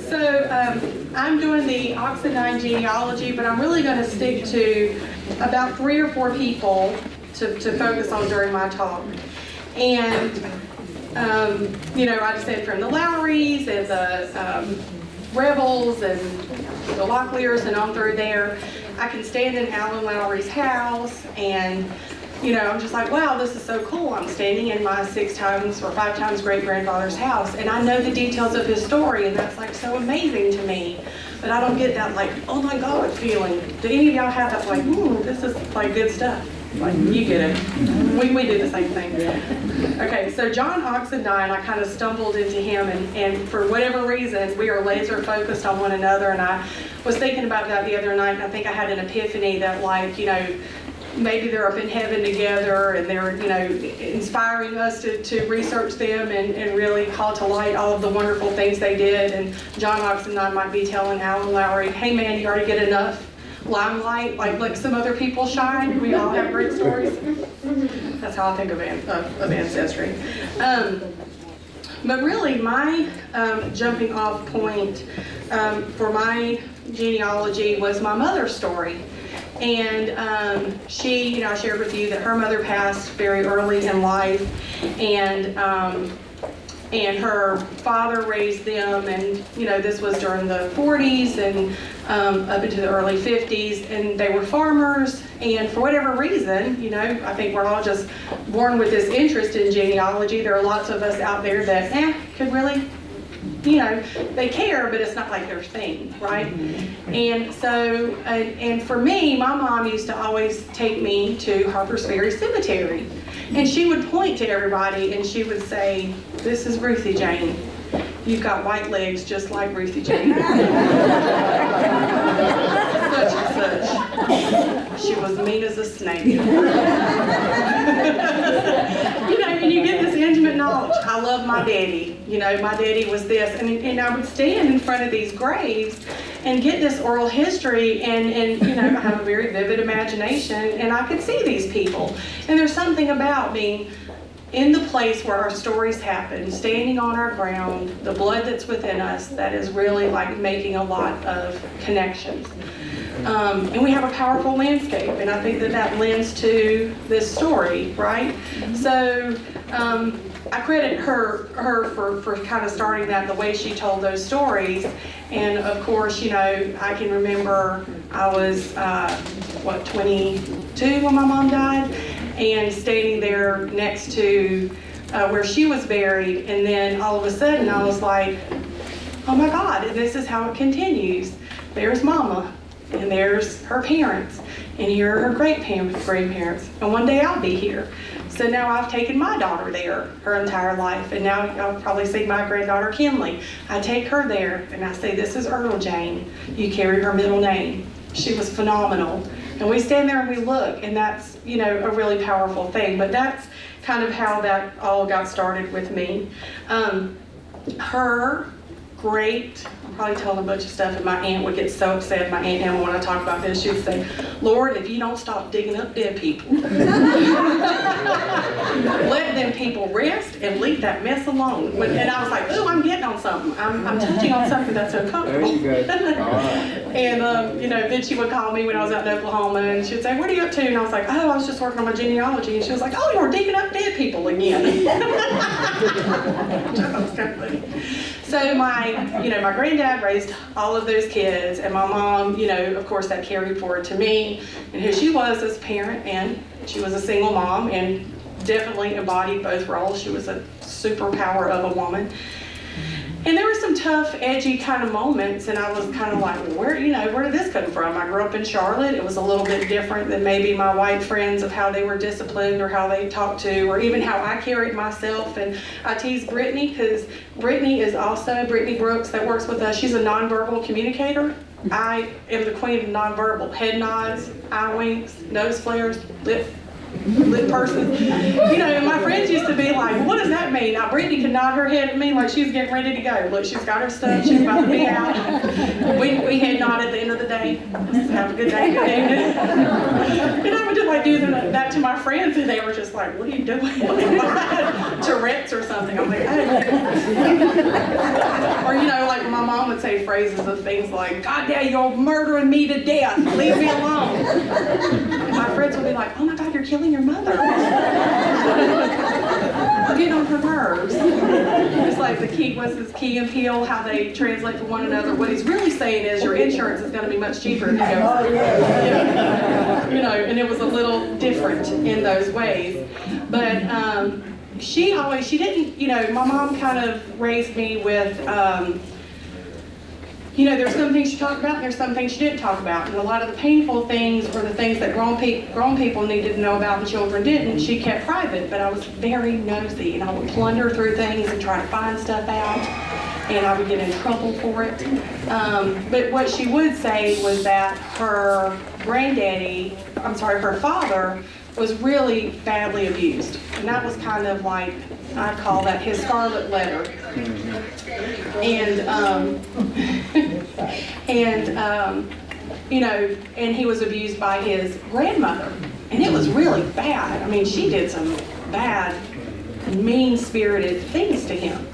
So I'm doing the Oxendine genealogy, but I'm really going to stick to about 3 or 4 people to focus on during my talk. And, you know, I just said from the Lowrys and the Rebels and the Locklears and on through there. I can stand in Alan Lowry's house and, you know, I'm just like, wow, this is so cool. I'm standing in my 6 times or 5 times great-grandfather's house, and I know the details of his story, and that's like so amazing to me. But I don't get that like, oh my God feeling. Do any of y'all have that like, this is like good stuff? Like, you get it. We do the same thing. Okay, so John Oxendine, I kind of stumbled into him, and for whatever reason, we are laser focused on one another, and I was thinking about that the other night, and I think I had an epiphany that, like, you know, maybe they're up in heaven together and they're, you know, inspiring us to research them and really call to light all of the wonderful things they did. And John Oxendine might be telling Alan Lowry, hey man, you already get enough limelight, like some other people shine. We all have great stories. That's how I think of ancestry. But really, my jumping off point for my genealogy was my mother's story. And she, you know, I shared with you that her mother passed very early in life, and her father raised them, and, you know, this was during the 40s and up into the early 50s, and they were farmers, and for whatever reason, you know, I think we're all just born with this interest in genealogy. There are lots of us out there that could really, you know, they care, but it's not like their thing, right? And so, and for me, my mom used to always take me to Harper's Ferry Cemetery, and she would point to everybody and she would say, this is Ruthie Jane. You've got white legs just like Ruthie Jane. Such and such. She was mean as a snake. You know, and you get this intimate knowledge. I love my daddy. You know, my daddy was this. And I would stand in front of these graves and get this oral history, and you know, I have a very vivid imagination, and I could see these people. And there's something about being in the place where our stories happen, standing on our ground, the blood that's within us, that is really like making a lot of connections. And we have a powerful landscape, and I think that that lends to this story, right? So I credit her for kind of starting that, the way she told those stories. And of course, you know, I can remember I was, 22 when my mom died, and standing there next to where she was buried, and then all of a sudden I was like, oh my God, and this is how it continues. There's Mama, and there's her parents, and here are her grandparents, and one day I'll be here. So now I've taken my daughter there her entire life, and now I'll probably see my granddaughter Kinley. I take her there, and I say, this is Earl Jane. You carry her middle name. She was phenomenal. And we stand there and we look, and that's, you know, a really powerful thing. But that's kind of how that all got started with me. Her great, I'm probably telling a bunch of stuff, and my aunt would get so upset, my Aunt Emma, when I talk about this. She would say, Lord, if you don't stop digging up dead people, let them people rest and leave that mess alone. And I was like, ooh, I'm getting on something. I'm touching on something that's uncomfortable. There you go. And, you know, then she would call me when I was out in Oklahoma, and she would say, what are you up to? And I was like, oh, I was just working on my genealogy. And she was like, oh, you're digging up dead people again. That was kind of funny. So my granddad raised all of those kids, and my mom, you know, of course that carried forward to me and who she was as a parent, and she was a single mom and definitely embodied both roles. She was a superpower of a woman. And there were some tough, edgy kind of moments, and I was kind of like, where did this come from? I grew up in Charlotte. It was a little bit different than maybe my white friends of how they were disciplined or how they talked to, or even how I carried myself. And I tease Brittany, because Brittany Brooks that works with us, she's a nonverbal communicator. I am the queen of nonverbal. Head nods, eye winks, nose flares, lip lit person. You know, and my friends used to be like, what does that mean? Now, Brittany could nod her head at me like she's getting ready to go. Look, she's got her stuff. She's about to be out. We had nod at the end of the day. Have a good day. Good evening. And I would just like do that to my friends, and they were just like, what are you doing? Tourette's or something. I'm like, or, you know, like my mom would say phrases of things like, God damn, you're murdering me to death. Leave me alone. And my friends would be like, oh my God, you're killing your mother. Get on her nerves. It's like the key, what's this Key and Peele, how they translate to one another. What he's really saying is your insurance is going to be much cheaper if you go. You know, and it was a little different in those ways. But she didn't, you know, my mom kind of raised me with, you know, there's some things she talked about and there's some things she didn't talk about. And a lot of the painful things or the things that grown people needed to know about and children didn't, she kept private. But I was very nosy and I would plunder through things and try to find stuff out. And I would get in trouble for it. But what she would say was that her father was really badly abused. And that was kind of like, I call that his scarlet letter. And, you know, and he was abused by his grandmother. And it was really bad. I mean, she did some bad, mean-spirited things to him.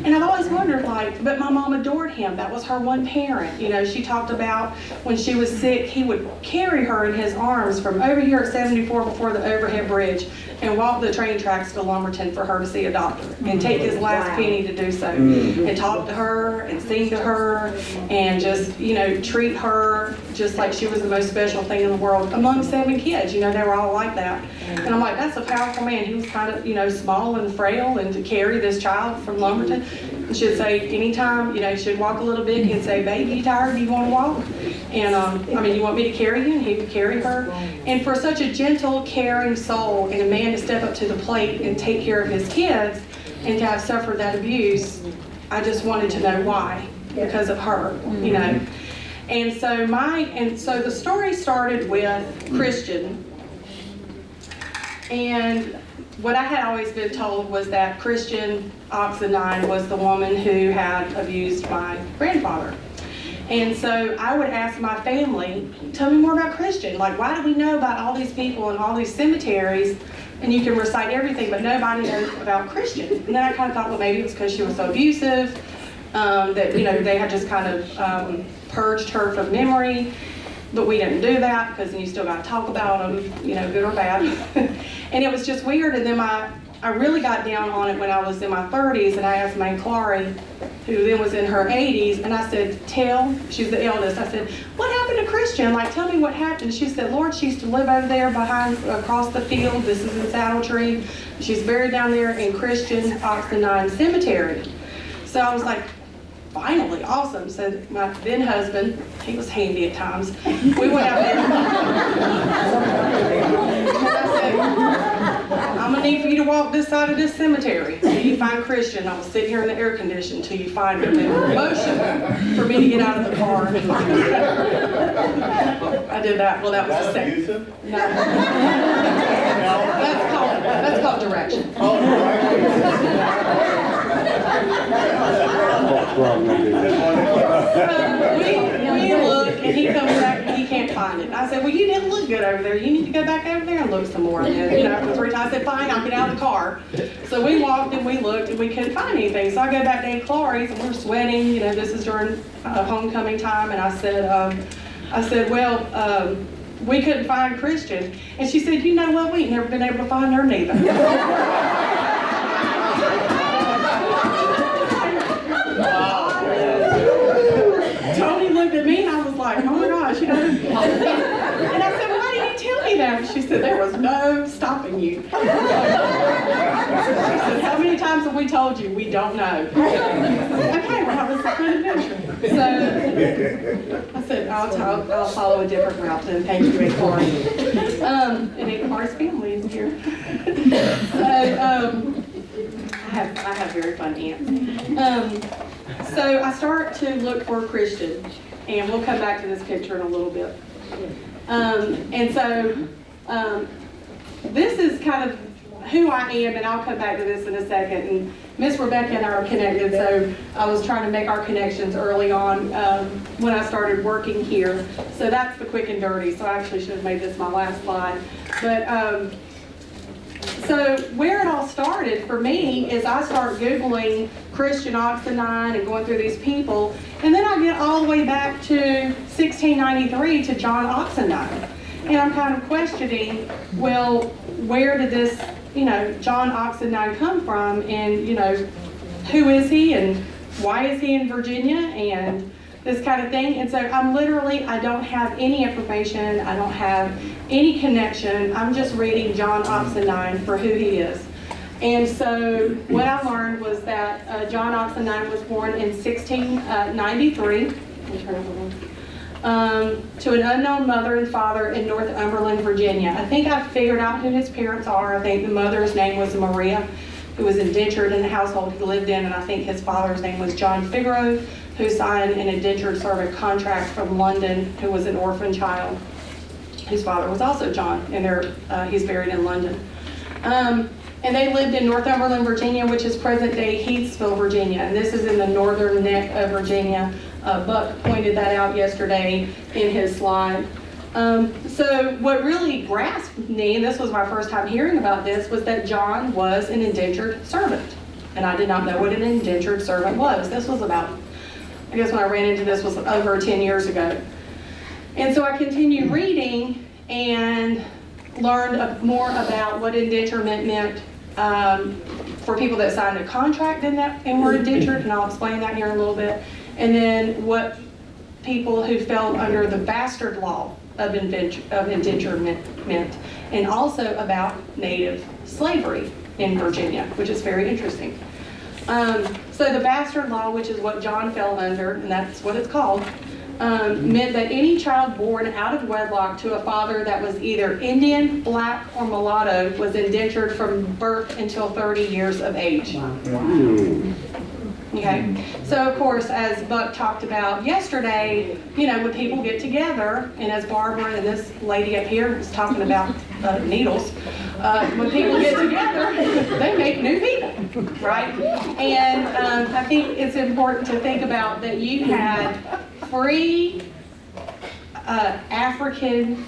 And I've always wondered, like, but my mom adored him. That was her one parent. You know, she talked about when she was sick, he would carry her in his arms from over here at 74 before the overhead bridge and walk the train tracks to Lumberton for her to see a doctor and take his last penny to do so. And talk to her and sing to her and just, you know, treat her just like she was the most special thing in the world among 7 kids. You know, they were all like that. And I'm like, that's a powerful man. He was kind of, you know, small and frail, and to carry this child from Lumberton. And she'd say anytime, you know, she'd walk a little bit, he'd say, baby, you tired? Do you want to walk? And I mean, you want me to carry you? And he would carry her. And for such a gentle, caring soul and a man to step up to the plate and take care of his kids and to have suffered that abuse, I just wanted to know why, because of her, you know. And so the story started with Christian. And what I had always been told was that Christian Oxendine was the woman who had abused my grandfather. And so I would ask my family, tell me more about Christian. Like, why do we know about all these people and all these cemeteries, and you can recite everything, but nobody knows about Christian? And then I kind of thought, well, maybe it was because she was so abusive, that, you know, they had just kind of purged her from memory. But we didn't do that, because then you still got to talk about them, you know, good or bad. And it was just weird. And then I really got down on it when I was in my 30s, and I asked my Clary, who then was in her 80s, and I said, she's the eldest, I said, what happened to Christian? Like, tell me what happened. She said, Lord, she used to live over there across the field. This is in Saddle Tree. She's buried down there in Christian Oxendine Cemetery. So I was like, finally, awesome. So my then husband, he was handy at times. We went out there. And I said, I'm gonna need for you to walk this side of this cemetery till you find Christian. I was sitting here in the air conditioning till you find him. And motion for me to get out of the car. I did that. Well, that was the second. No. That's called direction. We look, and he comes back and he can't find it. I said, well, you didn't look good over there. You need to go back over there and look some more. And then, you know, after 3 times, I said, fine, I'll get out of the car. So we walked and we looked and we couldn't find anything. So I go back to Aunt Clary's and we're sweating. You know, this is during homecoming time. And I said, well, we couldn't find Christian. And she said, you know what? We ain't never been able to find her neither. Tony looked at me and I was like, oh my gosh, you know. And I said, why didn't you tell me that? She said, there was no stopping you. She said, how many times have we told you? We don't know. Okay, we're having some fun adventure. So I said, I'll follow a different route then. Thank you, Aunt Clary. And Aunt Clary's family is here. So I have very fun aunts. So I start to look for Christian, and we'll come back to this picture in a little bit. And so this is kind of who I am, and I'll come back to this in a second. And Miss Rebecca and I are connected, so I was trying to make our connections early on when I started working here. So that's the quick and dirty. So I actually should have made this my last slide. But so where it all started for me is I start Googling Christian Oxendine and going through these people, and then I get all the way back to 1693 to John Oxendine. And I'm kind of questioning, well, where did this, John Oxendine come from, and, who is he, and why is he in Virginia, and this kind of thing. And so I don't have any information, I don't have any connection, I'm just reading John Oxendine for who he is. And so what I learned was that John Oxendine was born in 1693. To an unknown mother and father in Northumberland, Virginia. I think I figured out who his parents are. I think the mother's name was Maria, who was indentured in the household he lived in, and I think his father's name was John Figaro, who signed an indentured servant contract from London, who was an orphan child, whose father was also John, and he's buried in London. And they lived in Northumberland, Virginia, which is present-day Heathsville, Virginia, and this is in the northern neck of Virginia. Buck pointed that out yesterday in his slide. So what really grasped me, and this was my first time hearing about this, was that John was an indentured servant. And I did not know what an indentured servant was. This was about, I guess when I ran into this was over 10 years ago. And so I continued reading and learned more about what indenturement meant for people that signed a contract and were indentured, and I'll explain that here in a little bit. And then what people who fell under the bastard law of indenturement meant, and also about native slavery in Virginia, which is very interesting. So the bastard law, which is what John fell under, and that's what it's called, meant that any child born out of wedlock to a father that was either Indian, black, or mulatto was indentured from birth until 30 years of age. Okay, so of course, as Buck talked about yesterday, when people get together, and as Barbara and this lady up here is talking about needles, when people get together, they make new people, right? And I think it's important to think about that you had free African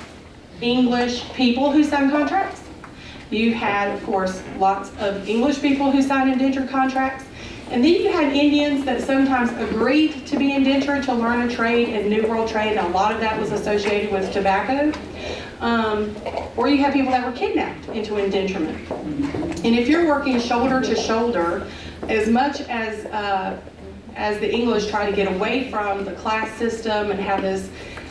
English people who signed contracts. You had, of course, lots of English people who signed indentured contracts. And then you had Indians that sometimes agreed to be indentured to learn a trade in New World trade, and a lot of that was associated with tobacco. Or you had people that were kidnapped into indenturement. And if you're working shoulder to shoulder, as much as the English try to get away from the class system and have this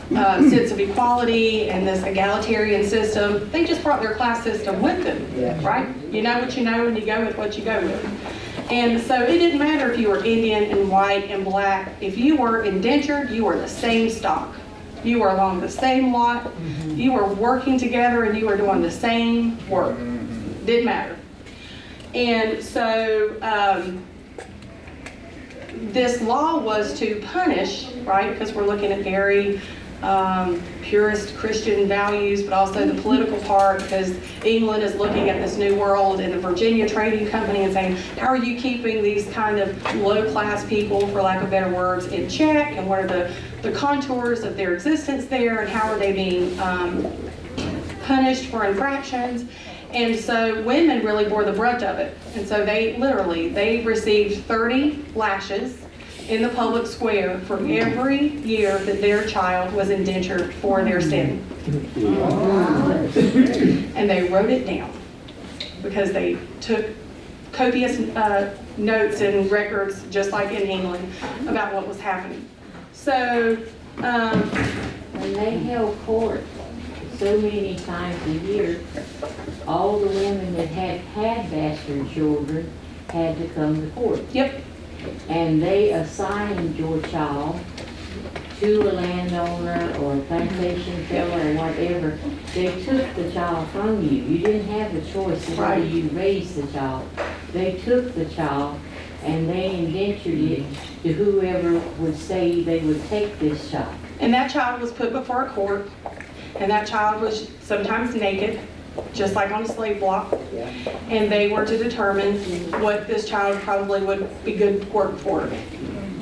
sense of equality and this egalitarian system, they just brought their class system with them, right? You know what you know, and you go with what you go with. And so it didn't matter if you were Indian and white and black. If you were indentured, you were the same stock. You were along the same lot. You were working together and you were doing the same work. Didn't matter. And so this law was to punish, right? Because we're looking at very purist Christian values, but also the political part, because England is looking at this new world and the Virginia Trading Company and saying, how are you keeping these kind of low-class people, for lack of better words, in check, and what are the contours of their existence there, and how are they being punished for infractions? And so women really bore the brunt of it. And so they received 30 lashes in the public square for every year that their child was indentured for their sin. And they wrote it down because they took copious notes and records, just like in England, about what was happening. So when they held court so many times a year, all the women that had bastard children had to come to court. Yep. And they assigned your child to a landowner or a plantation fella or whatever. They took the child from you. You didn't have the choice of how you raised the child. They took the child and they indentured it to whoever would say they would take this child. And that child was put before a court, and that child was sometimes naked, just like on a slave block, and they were to determine what this child probably would be good work for.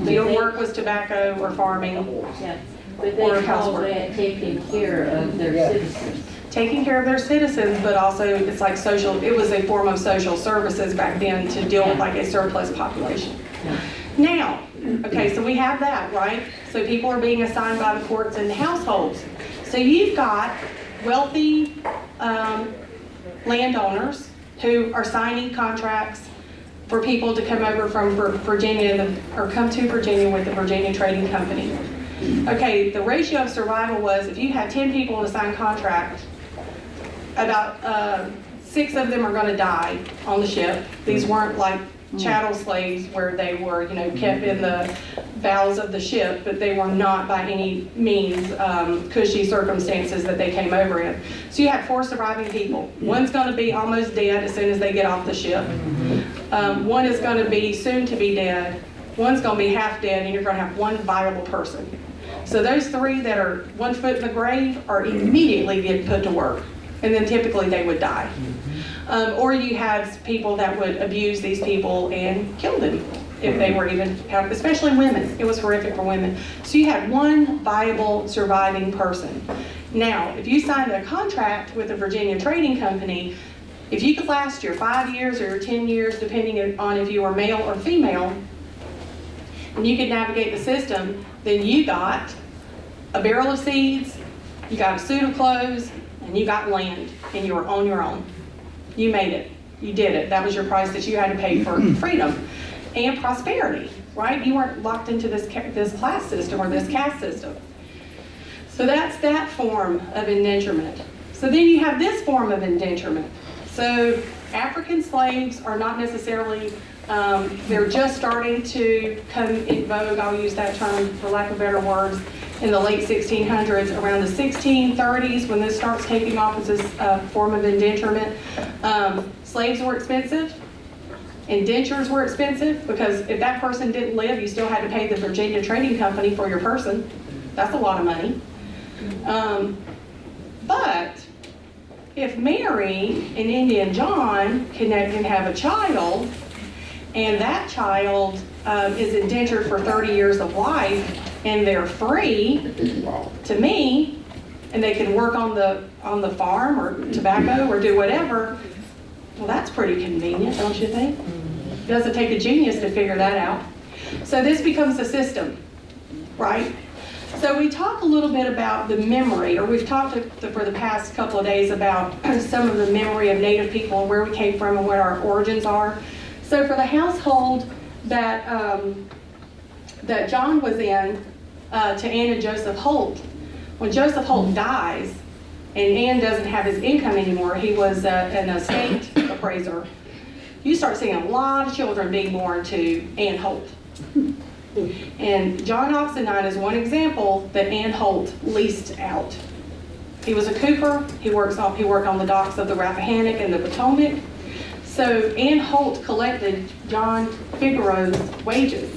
Field work was tobacco or farming. Yeah, but Or they call housework. that taking care of their citizens. Taking care of their citizens, but also it's like social, it was a form of social services back then to deal with like a surplus population. Now, okay, so we have that, right? So people are being assigned by the courts in households. So you've got wealthy landowners who are signing contracts for people to come over from Virginia, or come to Virginia with the Virginia Trading Company. Okay, the ratio of survival was if you had 10 people to sign contract, about 6 of them are going to die on the ship. These weren't like chattel slaves where they were, you know, kept in the bowels of the ship, but they were not by any means cushy circumstances that they came over in. So you had 4 surviving people. One's going to be almost dead as soon as they get off the ship. One is going to be soon to be dead. One's going to be half dead, and you're going to have 1 viable person. So those 3 that are 1 foot in the grave are immediately getting put to work, and then typically they would die. Or you had people that would abuse these people and kill them if they were even, especially women. It was horrific for women. So you had 1 viable surviving person. Now, if you signed a contract with the Virginia Trading Company, if you could last your 5 years or your 10 years, depending on if you were male or female, and you could navigate the system, then you got a barrel of seeds, you got a suit of clothes, and you got land, and you were on your own. You made it. You did it. That was your price that you had to pay for freedom and prosperity, right? You weren't locked into this class system or this caste system. So that's that form of indenturement. So then you have this form of indenturement. So African slaves are not necessarily, they're just starting to come in vogue, I'll use that term for lack of better words, in the late 1600s, around the 1630s, when this starts taking off as this form of indenturement. Slaves were expensive. Indentures were expensive, because if that person didn't live, you still had to pay the Virginia Trading Company for your person. That's a lot of money. But if Mary and Indian John can have a child, and that child is indentured for 30 years of life, and they're free to me, and they can work on the farm or tobacco or do whatever, well, that's pretty convenient, don't you think? It doesn't take a genius to figure that out. So this becomes a system, right? So we talk a little bit about the memory, or we've talked for the past couple of days about some of the memory of Native people and where we came from and what our origins are. So for the household that that John was in, to Ann and Joseph Holt, when Joseph Holt dies and Ann doesn't have his income anymore, he was an estate appraiser, you start seeing a lot of children being born to Ann Holt. And John Oxendine is one example that Ann Holt leased out. He was a cooper. He worked on the docks of the Rappahannock and the Potomac. So Ann Holt collected John Figaro's wages.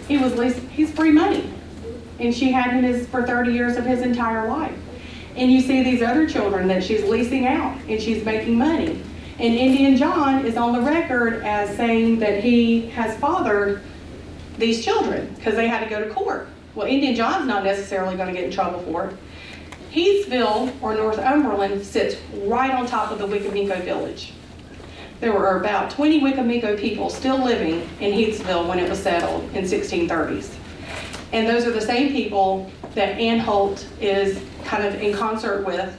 He's free money. And she had him for 30 years of his entire life. And you see these other children that she's leasing out, and she's making money. And Indian John is on the record as saying that he has fathered these children because they had to go to court. Well, Indian John's not necessarily going to get in trouble for it. Heathsville, or Northumberland, sits right on top of the Wicomico village. There were about 20 Wicomico people still living in Heathsville when it was settled in 1630s. And those are the same people that Ann Holt is kind of in concert with.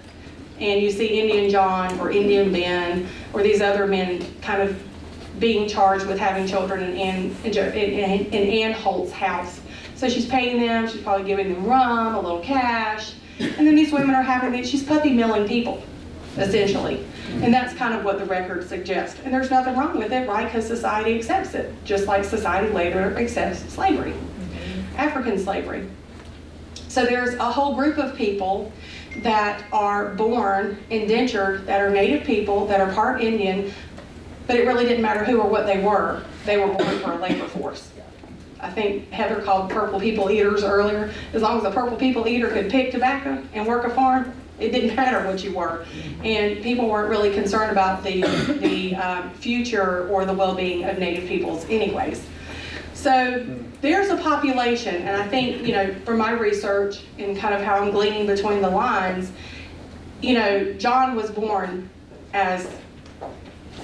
And you see Indian John or Indian Ben or these other men kind of being charged with having children in Ann Holt's house. So she's paying them, she's probably giving them rum, a little cash, and then these women are having, she's puppy milling people, essentially. And that's kind of what the records suggest. And there's nothing wrong with it, right? Because society accepts it, just like society later accepts slavery, African slavery. So there's a whole group of people that are born indentured, that are Native people, that are part Indian, but it really didn't matter who or what they were born for a labor force. I think Heather called purple people eaters earlier. As long as a purple people eater could pick tobacco and work a farm, It didn't matter what you were. And people weren't really concerned about the future or the well-being of Native peoples anyways. So there's a population, and I think, you know, from my research and kind of how I'm gleaning between the lines, you know, John was born as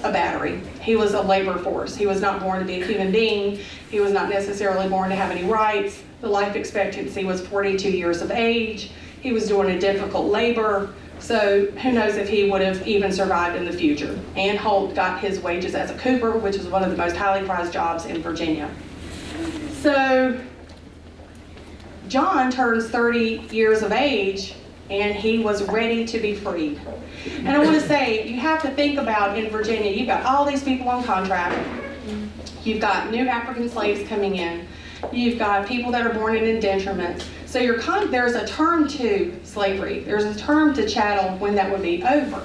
a battery. He was a labor force. He was not born to be a human being. He was not necessarily born to have any rights. The life expectancy was 42 years of age. He was doing a difficult labor. So who knows if he would have even survived in the future. And Holt got his wages as a cooper, which was one of the most highly prized jobs in Virginia. So John turns 30 years of age, and he was ready to be freed. And I want to say, you have to think about in Virginia, you've got all these people on contract, you've got new African slaves coming in, you've got people that are born in indenturement. So there's a term to slavery, there's a term to chattel when that would be over.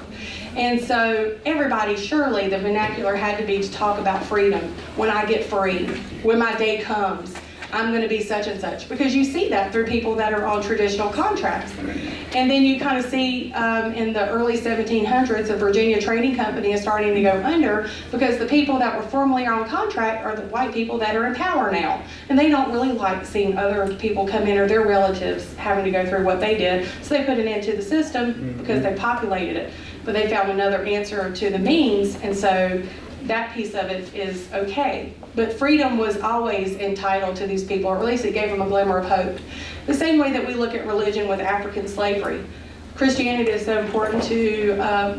And so everybody, surely the vernacular had to be to talk about freedom. When I get free, when my day comes, I'm going to be such and such. Because you see that through people that are on traditional contracts. And then you kind of see in the early 1700s, a Virginia trading company is starting to go under because the people that were formerly on contract are the white people that are in power now. And they don't really like seeing other people come in or their relatives having to go through what they did. So they put it into the system because they populated it. But they found another answer to the means, and so that piece of it is okay. But freedom was always entitled to these people, or at least it gave them a glimmer of hope. The same way that we look at religion with African slavery. Christianity is so important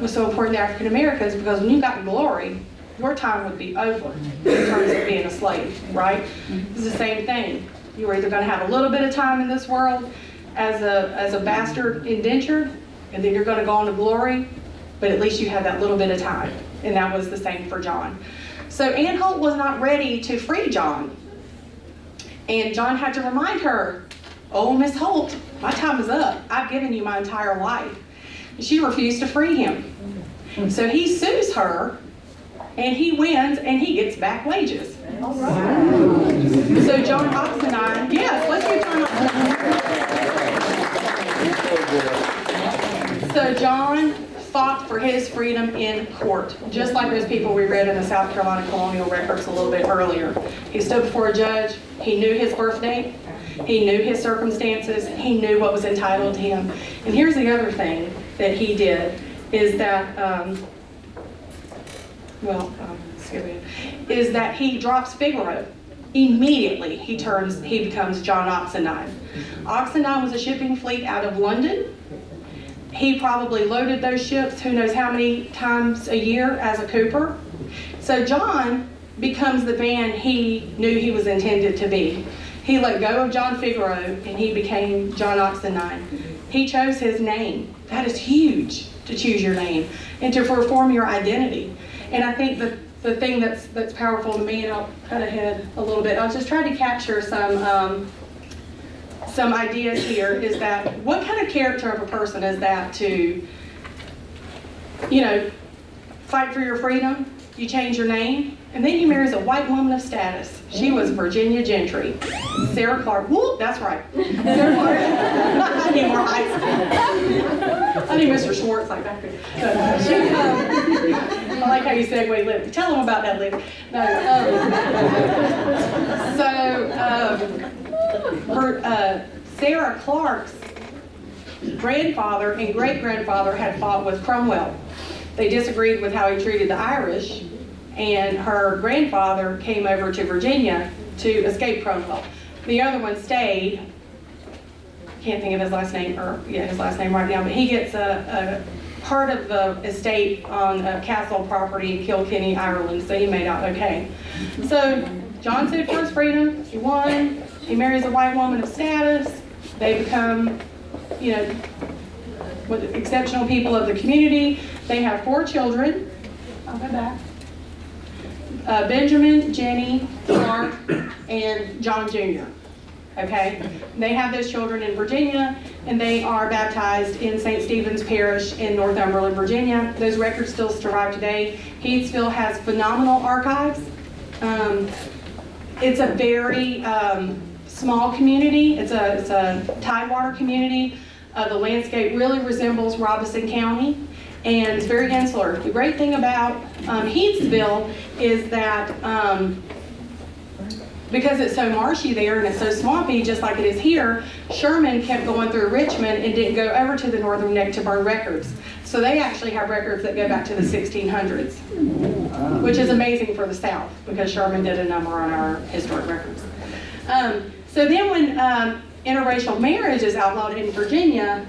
was so important to African Americans because when you got glory, your time would be over in terms of being a slave, right? It's the same thing. You were either going to have a little bit of time in this world as a bastard indentured, and then you're going to go on to glory, but at least you had that little bit of time. And that was the same for John. So Ann Holt was not ready to free John. And John had to remind her, oh, Miss Holt, my time is up. I've given you my entire life. And she refused to free him. So he sues her, and he wins, and he gets back wages. All right. So John Oxendine, yes, let's get John Oxendine. So John fought for his freedom in court, just like those people we read in the South Carolina colonial records a little bit earlier. He stood before a judge, he knew his birth date, he knew his circumstances, he knew what was entitled to him. And here's the other thing that he did, is that, is that he drops Figaro. Immediately he becomes John Oxendine. Oxendine was a shipping fleet out of London. He probably loaded those ships who knows how many times a year as a cooper. So John becomes the man he knew he was intended to be. He let go of John Figaro and he became John Oxendine. He chose his name. That is huge, to choose your name and to perform your identity. And I think the thing that's powerful to me, and I'll cut ahead a little bit, I was just trying to capture some ideas here, is that what kind of character of a person is that to, you know, fight for your freedom, you change your name, and then you marry a white woman of status. She was Virginia gentry. Sarah Clark, whoop, that's right. Sarah Clark. I need more ice. I need Mr. Schwartz like back there. I like how you segue, Liv. Tell them about that, Liv. No, Sarah Clark's grandfather and great-grandfather had fought with Cromwell. They disagreed with how he treated the Irish, and her grandfather came over to Virginia to escape Cromwell. The other one stayed. Can't think of his last name right now, but he gets a part of the estate on a castle property in Kilkenny, Ireland, so he made out okay. So John sued for his freedom. He won. He marries a white woman of status. They become, you know, exceptional people of the community. They have 4 children. I'll go back. Benjamin, Jenny, Clark, and John Jr. Okay? They have those children in Virginia, and they are baptized in St. Stephen's Parish in Northumberland, Virginia. Those records still survive today. Heathsville has phenomenal archives. It's a very small community. It's a tidewater community. The landscape really resembles Robeson County, and it's very insular. The great thing about Heathsville is that because it's so marshy there and it's so swampy, just like it is here, Sherman kept going through Richmond and didn't go over to the northern neck to burn records. So they actually have records that go back to the 1600s, which is amazing for the South because Sherman did a number on our historic records. So then when interracial marriage is outlawed in Virginia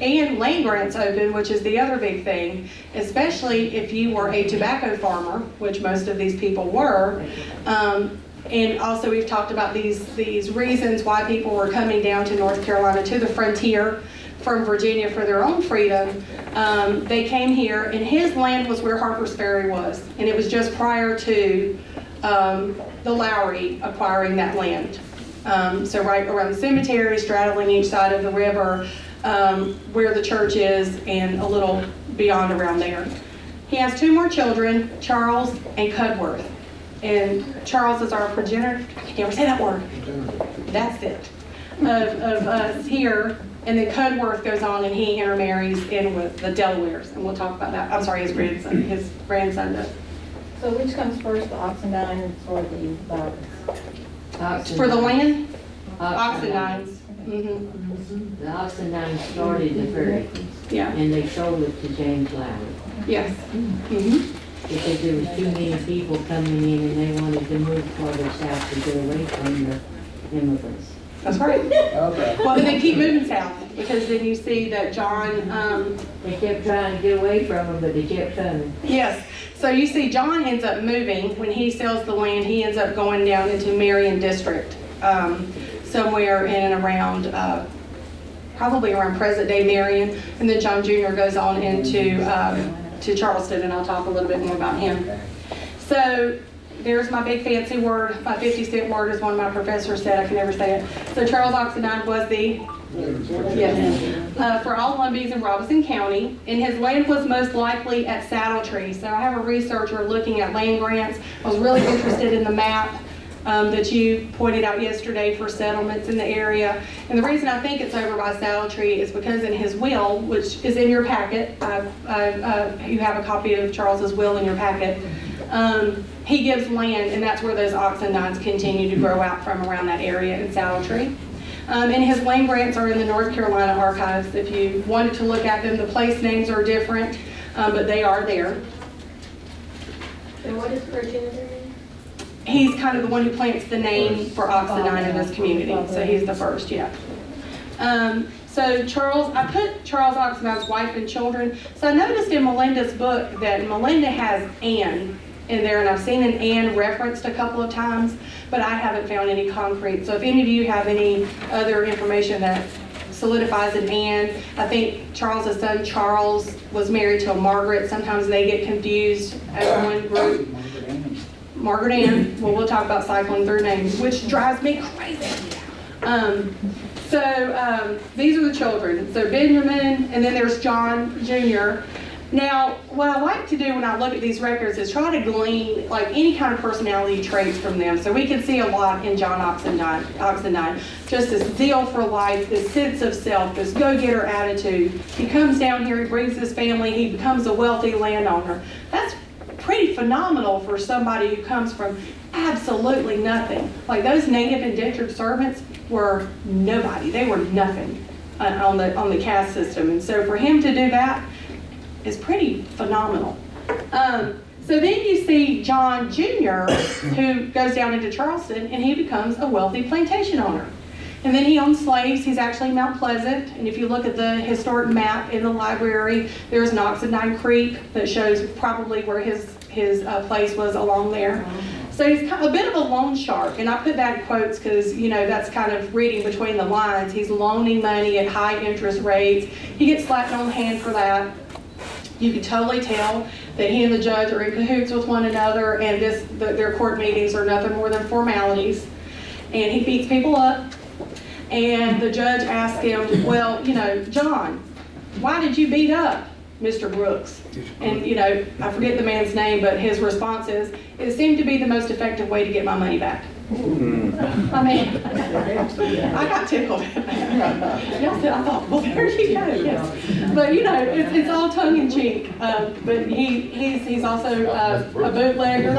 and land grants open, which is the other big thing, especially if you were a tobacco farmer, which most of these people were, and also we've talked about these reasons why people were coming down to North Carolina to the frontier from Virginia for their own freedom. They came here, and his land was where Harper's Ferry was, and it was just prior to the Lowry acquiring that land. So right around the cemetery, straddling each side of the river, where the church is, and a little beyond around there. He has 2 more children, Charles and Cudworth. And Charles is our progenitor, I can never say that word, that's it, of us here. And then Cudworth goes on and he intermarries in with the Delawares, and we'll talk about that. I'm sorry, his grandson does. So which comes first, the Oxendine or the Bowers? For the land? Oxendine. Oxendines. Mm-hmm. The Oxendine started the ferry, Yeah, and they sold it to James Lowry. yes. Mm-hmm. Because there was too many people coming in and they wanted to move farther south to get away from the immigrants. That's right. Okay. Well, then they keep moving south, because then you see that John, They kept trying to get away from them, but they kept coming. yes. So you see John ends up moving. When he sells the land, he ends up going down into Marion District, somewhere in and around, probably around present-day Marion. And then John Jr. goes on into to Charleston, and I'll talk a little bit more about him. So there's my big fancy word, my 50-cent word, as one of my professors said, I can never say it. So Charles Oxendine was the, yes, for all Lumbees in Robeson County, and his land was most likely at Saddle Tree. So I have a researcher looking at land grants. I was really interested in the map that you pointed out yesterday for settlements in the area. And the reason I think it's over by Saddle Tree is because in his will, which is in your packet, you have a copy of Charles's will in your packet, he gives land, and that's where those Oxendines continue to grow out from, around that area in Saddle Tree. And his land grants are in the North Carolina archives. If you wanted to look at them, the place names are different, but they are there. And what is progenitor? He's kind of the one who plants the name for Oxendine in this community, so he's the first, yeah. So Charles, I put Charles Oxendine's wife and children. So I noticed in Melinda's book that Melinda has Anne in there, and I've seen an Anne referenced a couple of times, but I haven't found any concrete. So if any of you have any other information that solidifies an Anne, I think Charles's son Charles was married to a Margaret. Sometimes they get confused as one group. Margaret Ann. Well, we'll talk about cycling through names, which drives me crazy. These are the children. So Benjamin, and then there's John Jr. Now, what I like to do when I look at these records is try to glean like any kind of personality traits from them. So we can see a lot in John Oxendine, just this zeal for life, this sense of self, this go-getter attitude. He comes down here, he brings his family, he becomes a wealthy landowner. That's pretty phenomenal for somebody who comes from absolutely nothing. Like those native indentured servants were nobody. They were nothing on the caste system. And so for him to do that is pretty phenomenal. So then you see John Jr., who goes down into Charleston, and he becomes a wealthy plantation owner. And then he owns slaves. He's actually Mount Pleasant. And if you look at the historic map in the library, there's an Oxendine Creek that shows probably where his place was along there. So he's kind of a bit of a loan shark. And I put that in quotes because, you know, that's kind of reading between the lines. He's loaning money at high interest rates. He gets slapped on the hand for that. You can totally tell that he and the judge are in cahoots with one another, and their court meetings are nothing more than formalities. And he beats people up. And the judge asked him, well, you know, John, why did you beat up Mr. Brooks? And, you know, I forget the man's name, but his response is, it seemed to be the most effective way to get my money back. I mean, I got tickled. Y'all said, I thought, well, there you go, yes. But you know, it's all tongue in cheek. But he's also a bootlegger.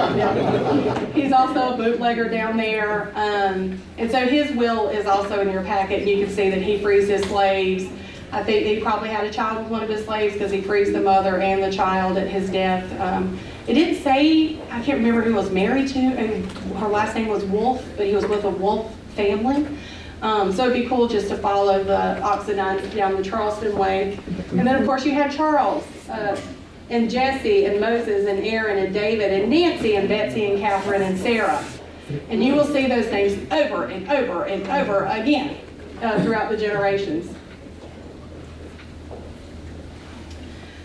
He's also a bootlegger down there. And so his will is also in your packet, and you can see that he frees his slaves. I think he probably had a child with one of his slaves because he frees the mother and the child at his death. It didn't say, I can't remember who he was married to, and her last name was Wolf, but he was with a Wolf family. So it'd be cool just to follow the Oxendine down the Charleston way. And then of course you have Charles, and Jesse, and Moses, and Aaron, and David, and Nancy, and Betsy, and Catherine, and Sarah. And you will see those names over and over and over again throughout the generations.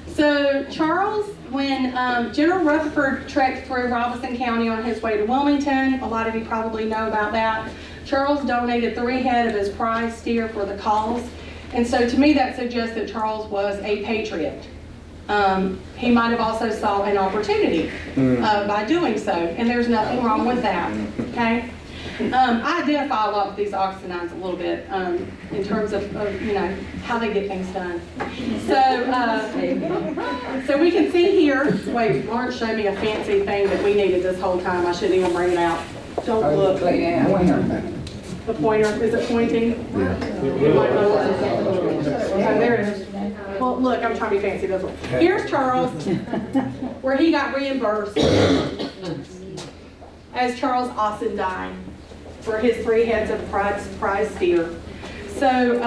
So Charles, when General Rutherford trekked through Robeson County on his way to Wilmington, a lot of you probably know about that, Charles donated 3 head of his prize steer for the cause. And so to me that suggests that Charles was a patriot. He might have also saw an opportunity by doing so, and there's nothing wrong with that, okay? I identify a lot with these Oxendines a little bit in terms of you know, how they get things done. So we can see here, wait, Lawrence showed me a fancy thing that we needed this whole time. I shouldn't even bring it out. Don't look. The pointer, is it pointing? Oh, there it is. Well, look, I'm trying to be fancy this one. Here's Charles, where he got reimbursed as Charles Oxendine for his 3 heads of prize steer. So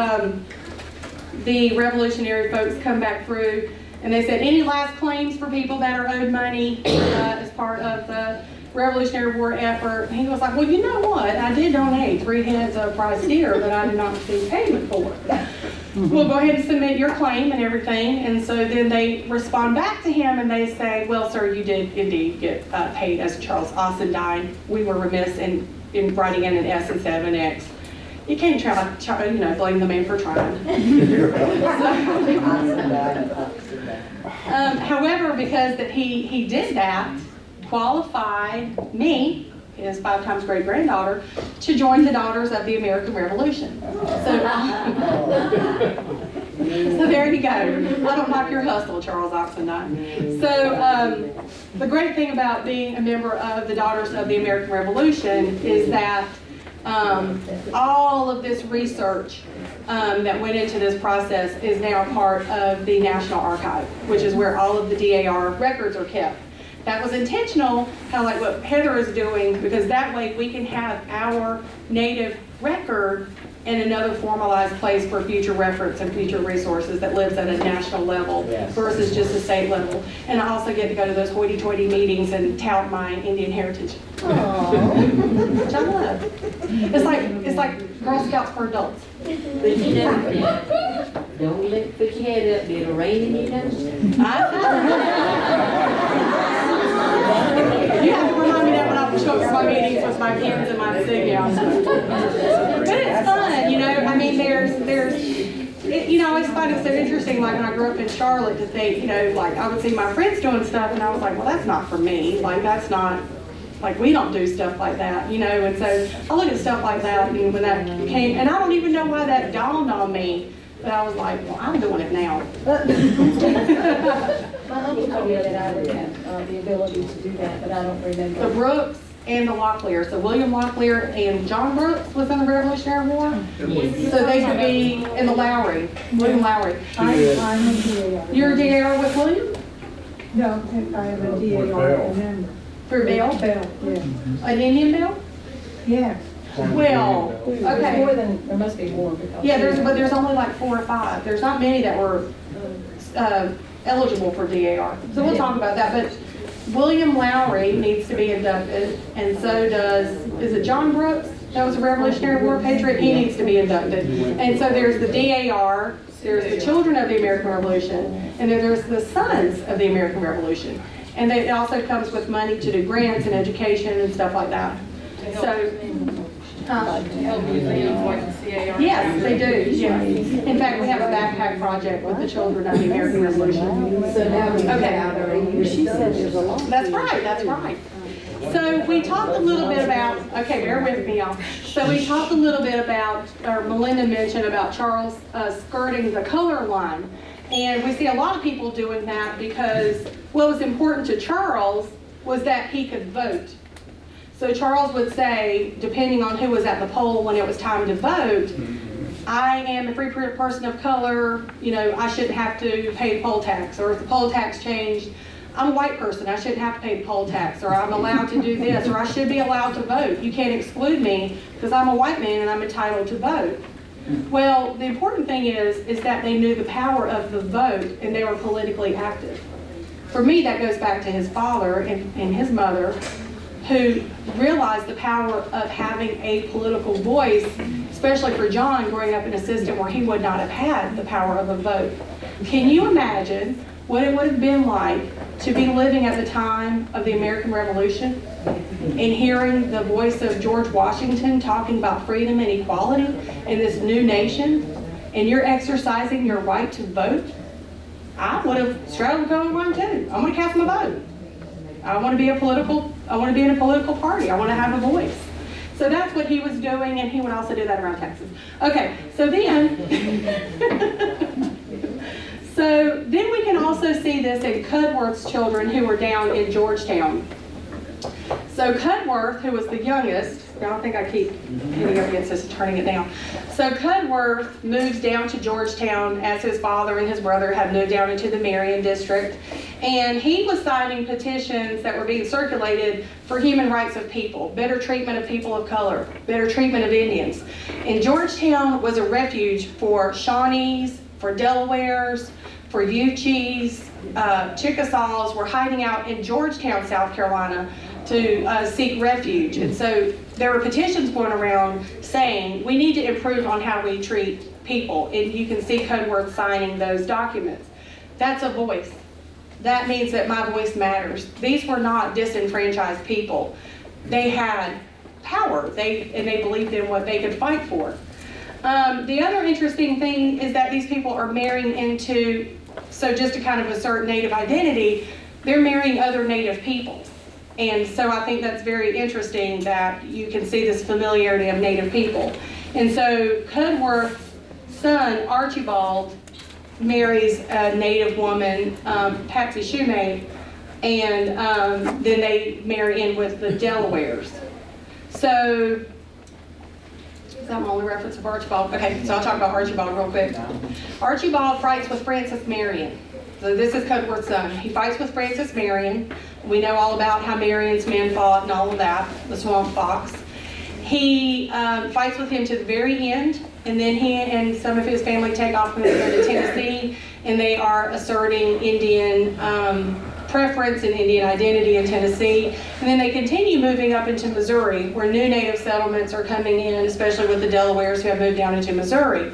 the Revolutionary folks come back through and they said, any last claims for people that are owed money as part of the Revolutionary War effort? And he was like, well, you know what? I did donate 3 heads of prize steer that I did not receive payment for. Well, go ahead and submit your claim and everything. And so then they respond back to him and they say, well, sir, you did indeed get paid as Charles Oxendine. We were remiss in writing in an S instead of an X. You can't try, you know, blame the man for trying. However, because that he did that, qualified me, his 5 times great granddaughter, to join the Daughters of the American Revolution. So there you go. I don't knock your hustle, Charles Oxendine. So the great thing about being a member of the Daughters of the American Revolution is that all of this research that went into this process is now part of the National Archive, which is where all of the DAR records are kept. That was intentional, kind of like what Heather is doing, because that way we can have our native record in another formalized place for future reference and future resources that lives at a national level versus just a state level. And I also get to go to those hoity-toity meetings and tout my Indian heritage. Which I love. It's like Girl Scouts for adults. But you know, don't put your head up, it'll rain in your nose. You have to remind me that when I show up for my meetings with my kids and my signals. But it's fun, you know. I mean, you know, I always find it so interesting, like when I grew up in Charlotte, to think, you know, like I would see my friends doing stuff and I was like, well, that's not for me. Like, that's not, like, we don't do stuff like that, you know. And so I look at stuff like that, and when that came, and I don't even know why that dawned on me, but I was like, well, I'm doing it now. My uncle told me that I would have the ability to do that, but I don't remember. The Brooks and the Locklear. So William Locklear and John Brooks was in the Revolutionary War. Yes. So they could be in the Lowry, William Lowry. I'm a DAR. You're a DAR with William? No, I am a DAR member. For Bell? Bell, yeah. An Indian Bell? Yeah. Well, There's okay. more than, there must be more. Because Yeah, but there's only like 4 or 5. There's not many that were eligible for DAR. So we'll talk about that. But William Lowry needs to be inducted, and so does, is it John Brooks? That was a Revolutionary War patriot. He needs to be inducted. And so there's the DAR, there's the Children of the American Revolution, and then there's the Sons of the American Revolution. And it also comes with money to do grants and education and stuff like that. So, yes, they do. Yes. In fact, we have a backpack project with the Children of the American Revolution. So now we Okay. She said there's a lot. That's right. That's right. So we talked a little bit about, okay, bear with me, y'all. So we talked a little bit about, or Melinda mentioned about Charles skirting the color line. And we see a lot of people doing that because what was important to Charles was that he could vote. So Charles would say, depending on who was at the poll when it was time to vote, I am a free person of color, I shouldn't have to pay the poll tax. Or if the poll tax changed, I'm a white person, I shouldn't have to pay the poll tax. Or I'm allowed to do this, or I should be allowed to vote. You can't exclude me because I'm a white man and I'm entitled to vote. Well, the important thing is that they knew the power of the vote and they were politically active. For me, that goes back to his father and his mother, who realized the power of having a political voice, especially for John growing up in a system where he would not have had the power of a vote. Can you imagine what it would have been like to be living at the time of the American Revolution and hearing the voice of George Washington talking about freedom and equality in this new nation, and you're exercising your right to vote? I would have straddled the line too. I'm going to cast my vote. I want to be in a political party. I want to have a voice. So that's what he was doing, and he would also do that around Texas. Okay, so then, we can also see this in Cudworth's children who were down in Georgetown. So Cudworth, who was the youngest, I don't think I keep hitting up against this and turning it down. So Cudworth moves down to Georgetown as his father and his brother had moved down into the Marion district. And he was signing petitions that were being circulated for human rights of people, better treatment of people of color, better treatment of Indians. And Georgetown was a refuge for Shawnees, for Delawares, for Uchis, Chickasaws were hiding out in Georgetown, South Carolina to seek refuge. And so there were petitions going around saying, we need to improve on how we treat people. And you can see Cudworth signing those documents. That's a voice. That means that my voice matters. These were not disenfranchised people. They had power, and they believed in what they could fight for. The other interesting thing is that these people are marrying into, so just to kind of assert Native identity, they're marrying other Native people. And so I think that's very interesting that you can see this familiarity of Native people. And so Cudworth's son, Archibald, marries a Native woman, Patsy Shoemake, and then they marry in with the Delawares. So, is that my only reference of Archibald? Okay, so I'll talk about Archibald real quick. Archibald fights with Francis Marion. So this is Cudworth's son. He fights with Francis Marion. We know all about how Marion's men fought and all of that, the swamp fox. He fights with him to the very end, and then he and some of his family take off and go to Tennessee, and they are asserting Indian preference and Indian identity in Tennessee. And then they continue moving up into Missouri, where new Native settlements are coming in, especially with the Delawares who have moved down into Missouri.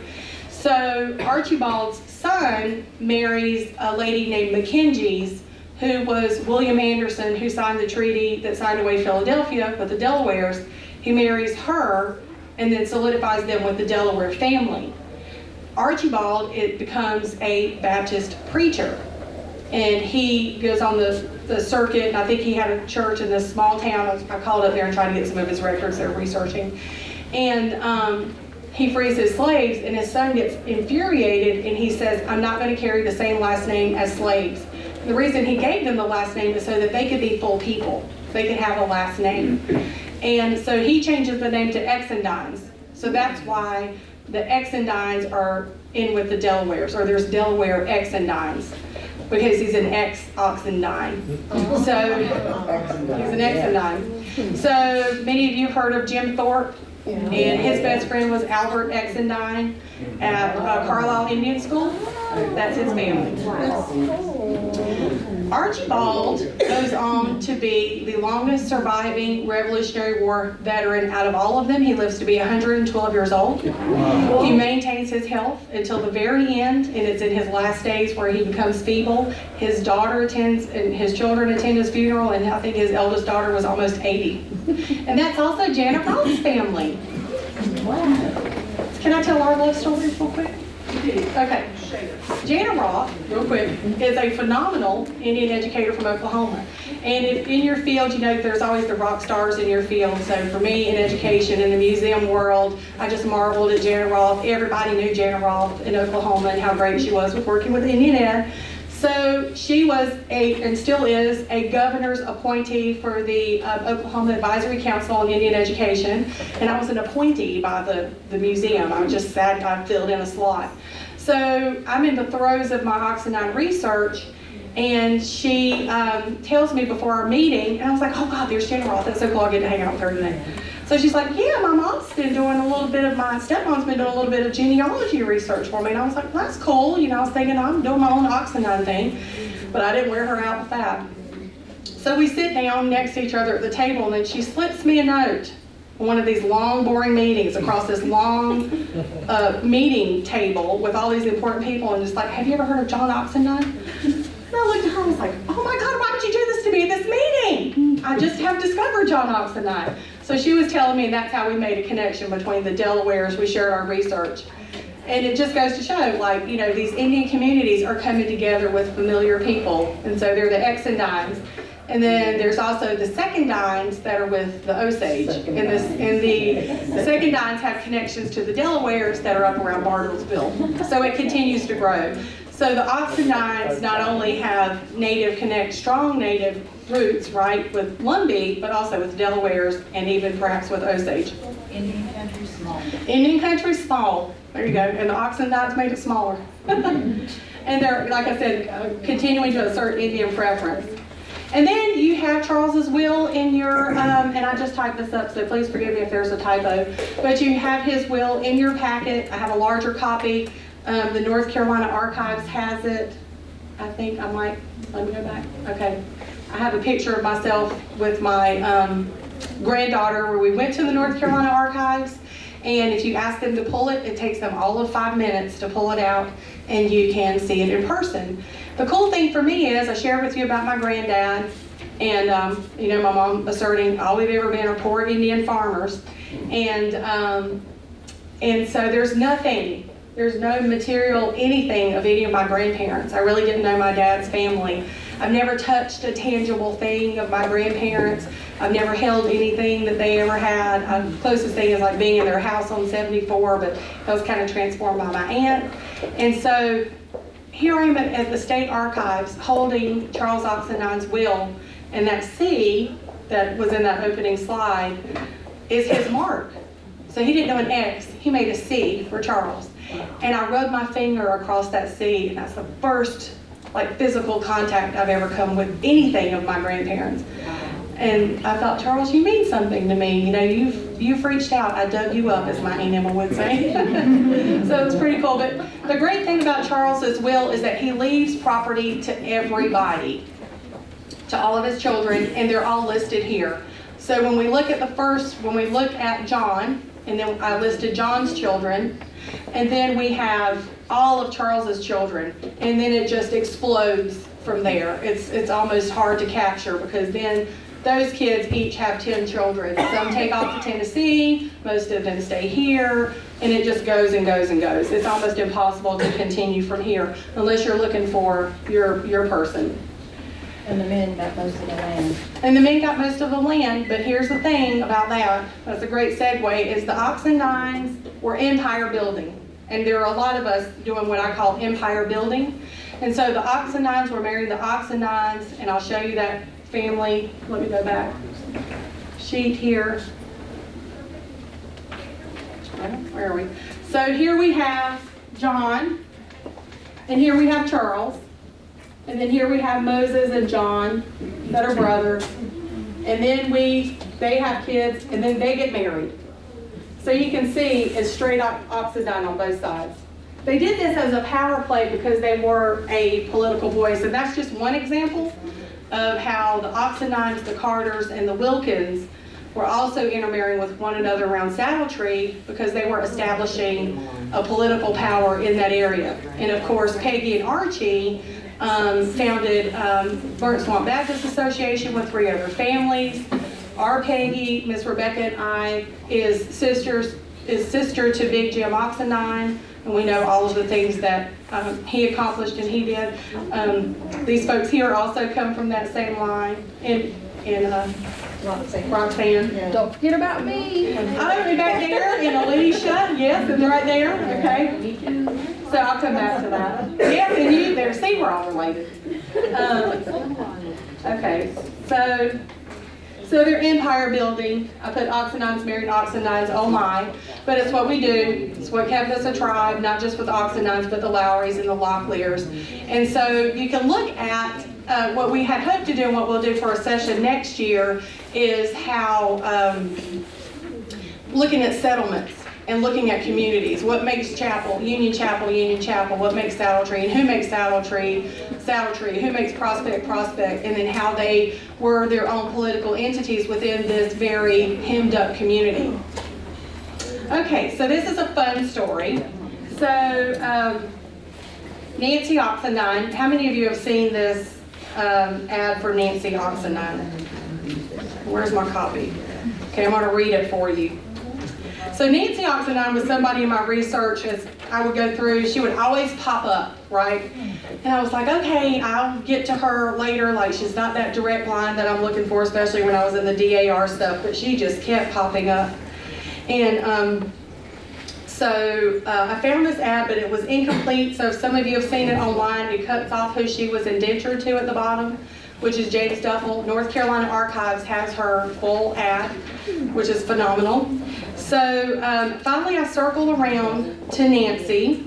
So Archibald's son marries a lady named McKenzie, who was William Anderson, who signed the treaty that signed away Philadelphia with the Delawares. He marries her and then solidifies them with the Delaware family. Archibald, it becomes a Baptist preacher. And he goes on the circuit, and I think he had a church in this small town. I called up there and tried to get some of his records they were researching. And he frees his slaves, and his son gets infuriated, and he says, I'm not going to carry the same last name as slaves. The reason he gave them the last name is so that they could be full people. They could have a last name. And so he changes the name to Oxendines. So that's why the Oxendines are in with the Delawares, or there's Delaware Oxendines, because he's an ex-Oxendine. So he's an Oxendine. So many of you heard of Jim Thorpe, and his best friend was Albert Oxendine at Carlisle Indian School. That's his family. Archibald goes on to be the longest surviving Revolutionary War veteran out of all of them. He lives to be 112 years old. Wow. He maintains his health until the very end, and it's in his last days where he becomes feeble. His daughter attends, and his children attend his funeral, and I think his eldest daughter was almost 80. And that's also Janet Roll's family. Wow. Can I tell our love stories real quick? Okay. Jana Roth, real quick, is a phenomenal Indian educator from Oklahoma. And if in your field, you know, there's always the rock stars in your field. So for me in education, in the museum world, I just marveled at Jana Roth. Everybody knew Jana Roth in Oklahoma and how great she was with working with Indian Ed. So she was and still is, a governor's appointee for the Oklahoma Advisory Council on Indian Education. And I was an appointee by the museum. I just sat, I filled in a slot. So I'm in the throes of my Oxendine research, and she tells me before our meeting, and I was like, oh God, there's Jana Roth. That's so cool, I get to hang out with her today. So she's like, yeah, my mom's been doing a little bit of, my stepmom's been doing a little bit of genealogy research for me. And I was like, well, that's cool. You know, I was thinking I'm doing my own Oxendine thing, but I didn't wear her out with that. So we sit down next to each other at the table, and then she slips me a note on one of these long, boring meetings across this long meeting table with all these important people, and just like, have you ever heard of John Oxendine? And I looked at her and was like, oh my God, why would you do this to me at this meeting? I just have discovered John Oxendine. So she was telling me, and that's how we made a connection between the Delawares. We shared our research. And it just goes to show, like, you know, these Indian communities are coming together with familiar people. And so they're the Oxendines. And then there's also the Secondines that are with the Osage. And the Secondines have connections to the Delawares that are up around Bartlesville. So it continues to grow. So the Oxendines not only have strong native roots, right, with Lumbee, but also with Delawares and even perhaps with Osage. Indian country small. Indian country small. There you go. And the Oxendines made it smaller. And they're, like I said, continuing to assert Indian preference. And then you have Charles's will in your, and I just typed this up, so please forgive me if there's a typo, but you have his will in your packet. I have a larger copy. The North Carolina Archives has it. I think I might, let me go back. Okay. I have a picture of myself with my granddaughter where we went to the North Carolina Archives, and if you ask them to pull it, it takes them all of 5 minutes to pull it out, and you can see it in person. The cool thing for me is I shared with you about my granddad, and you know, my mom asserting all we've ever been are poor Indian farmers, and so there's no material, anything of any of my grandparents. I really didn't know my dad's family. I've never touched a tangible thing of my grandparents. I've never held anything that they ever had. The closest thing is like being in their house on 74, but that was kind of transformed by my aunt. And so here I am at the state archives holding Charles Oxendine's will, and that C that was in that opening slide is his mark. So he didn't do an X, he made a C for Charles. And I rubbed my finger across that C, and that's the first like physical contact I've ever come with anything of my grandparents. And I thought, Charles, you mean something to me. You know, you've reached out. I dug you up, as my Aunt Emma would say. So it's pretty cool. But the great thing about Charles's will is that he leaves property to everybody, to all of his children, and they're all listed here. So when we look at John, and then I listed John's children, and then we have all of Charles's children, and then it just explodes from there. It's almost hard to capture, because then those kids each have 10 children. Some take off to Tennessee, most of them stay here, and it just goes and goes and goes. It's almost impossible to continue from here unless you're looking for your person. And the men got most of the land. And the men got most of the land, but here's the thing about that, that's a great segue, is the Oxendines were empire building. And there are a lot of us doing what I call empire building. And so the Oxendines were married to the Oxendines, and I'll show you that family. Let me go back. Sheet here. Where are we? So here we have John, and here we have Charles. And then here we have Moses and John that are brothers. And then they have kids, and then they get married. So you can see it's straight up Oxendine on both sides. They did this as a power play because they were a political voice. And that's just one example of how the Oxendines, the Carters, and the Wilkins were also intermarrying with one another around Saddle Tree because they were establishing a political power in that area. And of course, Peggy and Archie founded Burnt Swamp Baptist Association with 3 other families. Our Peggy, Miss Rebecca, and I is sisters is sister to Big Jim Oxendine, and we know all of the things that he accomplished and he did. These folks here also come from that same line in Roxanne. Yeah. Don't forget about me. I'm back there, and Alicia, yes, and right there, okay. Me too. So I'll come back to that. Yes, and you there, see, we're all related. Okay, so they're empire building. I put Oxendine's married Oxendines, oh my. But it's what we do. It's what kept us a tribe, not just with the Oxendines, but the Lowrys and the Locklears. And so you can look at what we had hoped to do and what we'll do for a session next year is how, looking at settlements and looking at communities. What makes Chapel, Union Chapel, what makes Saddle Tree, and who makes Saddle Tree, who makes Prospect, and then how they were their own political entities within this very hemmed up community. Okay, so this is a fun story. So Nancy Oxendine, how many of you have seen this ad for Nancy Oxendine? Where's my copy? Okay, I'm gonna read it for you. So Nancy Oxendine was somebody in my research as I would go through, she would always pop up, right? And I was like, okay, I'll get to her later, like she's not that direct line that I'm looking for, especially when I was in the DAR stuff, but she just kept popping up. And so I found this ad, but it was incomplete, so if some of you have seen it online, it cuts off who she was indentured to at the bottom, which is James Duffel. North Carolina Archives has her full ad, which is phenomenal. So finally I circled around to Nancy,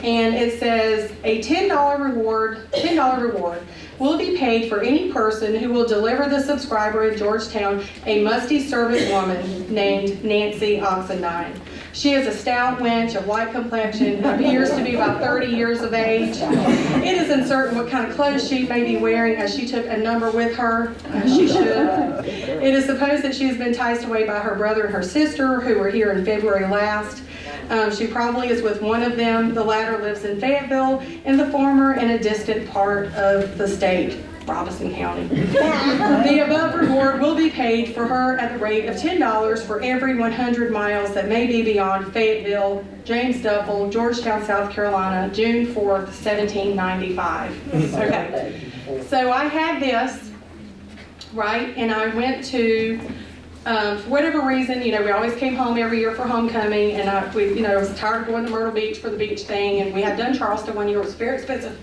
and it says a $10 reward will be paid for any person who will deliver the subscriber in Georgetown a musty servant woman named Nancy Oxendine. She is a stout wench of light complexion, appears to be about 30 years of age. It is uncertain what kind of clothes she may be wearing, as she took a number with her, as she should. It is supposed that she has been enticed away by her brother and her sister, who were here in February last. She probably is with one of them. The latter lives in Fayetteville, and the former in a distant part of the state, Robinson County. The above reward will be paid for her at the rate of $10 for every 100 miles that may be beyond Fayetteville, James Duffel, Georgetown, South Carolina, June 4th, 1795. Okay, so I had this, right, and I went to, for whatever reason, we always came home every year for homecoming, and I was tired of going to Myrtle Beach for the beach thing, and we had done Charleston one year. It was very expensive.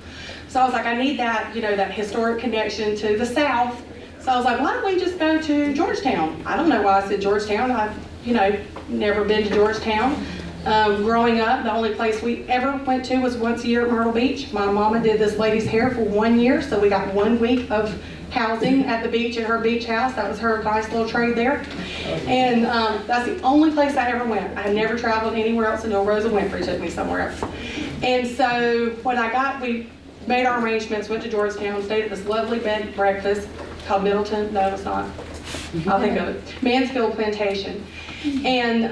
So I was like, I need that, that historic connection to the South. So I was like, why don't we just go to Georgetown? I don't know why I said Georgetown. I've, never been to Georgetown. Growing up, the only place we ever went to was once a year at Myrtle Beach. My mama did this lady's hair for 1 year, so we got 1 week of housing at the beach at her beach house. That was her nice little trade there. And that's the only place I ever went. I had never traveled anywhere else until Rosa Winfrey took me somewhere else. And so when we made our arrangements, went to Georgetown, stayed at this lovely bed and breakfast called Middleton. No, it's not. I'll think of it. Mansfield Plantation. And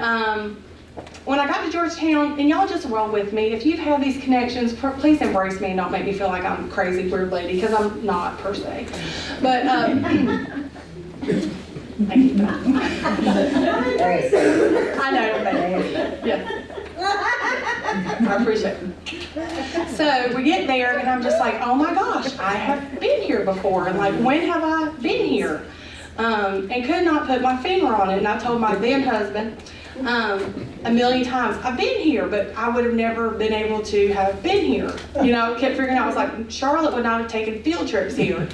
when I got to Georgetown, and y'all just roll with me, if you've had these connections, please embrace me and not make me feel like I'm a crazy, weird lady, because I'm not, per se. But, thank you. I know, yeah. I appreciate it. So we get there, and I'm just like, oh my gosh, I have been here before. And like, when have I been here? And could not put my finger on it. And I told my then husband a million times, I've been here, but I would have never been able to have been here. Kept figuring out, I was like, Charlotte would not have taken field trips here.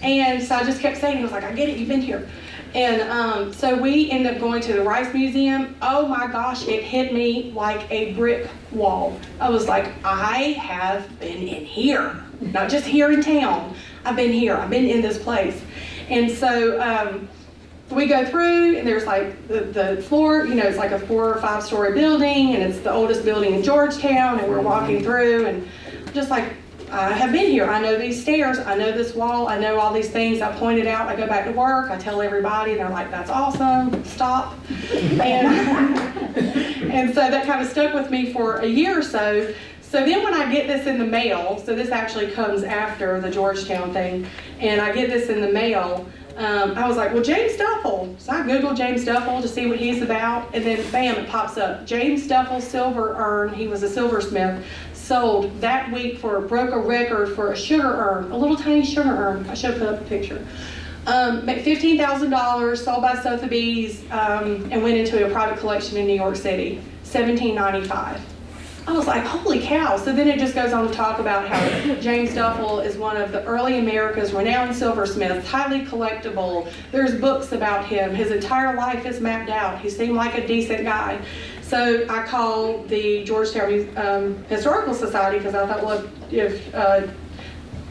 And so I just kept saying, he was like, I get it, you've been here. And so we ended up going to the Rice Museum. Oh my gosh, it hit me like a brick wall. I was like, I have been in here. Not just here in town. I've been here. I've been in this place. And so we go through, and there's like the floor, it's like a 4 or 5 story building, and it's the oldest building in Georgetown, and we're walking through, and just like, I have been here. I know these stairs. I know this wall. I know all these things. I pointed out. I go back to work. I tell everybody. And they're like, that's awesome. Stop. And so that kind of stuck with me for a year or so. So then when I get this in the mail, so this actually comes after the Georgetown thing, and I get this in the mail, I was like, well, James Duffel. So I Googled James Duffel to see what he's about, and then bam, it pops up. James Duffel silver urn, he was a silversmith, sold that week broke a record for a sugar urn, a little tiny sugar urn. I should have put up a picture. Made $15,000, sold by Sotheby's, and went into a private collection in New York City, $17.95. I was like, holy cow. So then it just goes on to talk about how James Duffel is one of the early America's renowned silversmiths, highly collectible. There's books about him. His entire life is mapped out. He seemed like a decent guy. So I called the Georgetown Historical Society because I thought, well,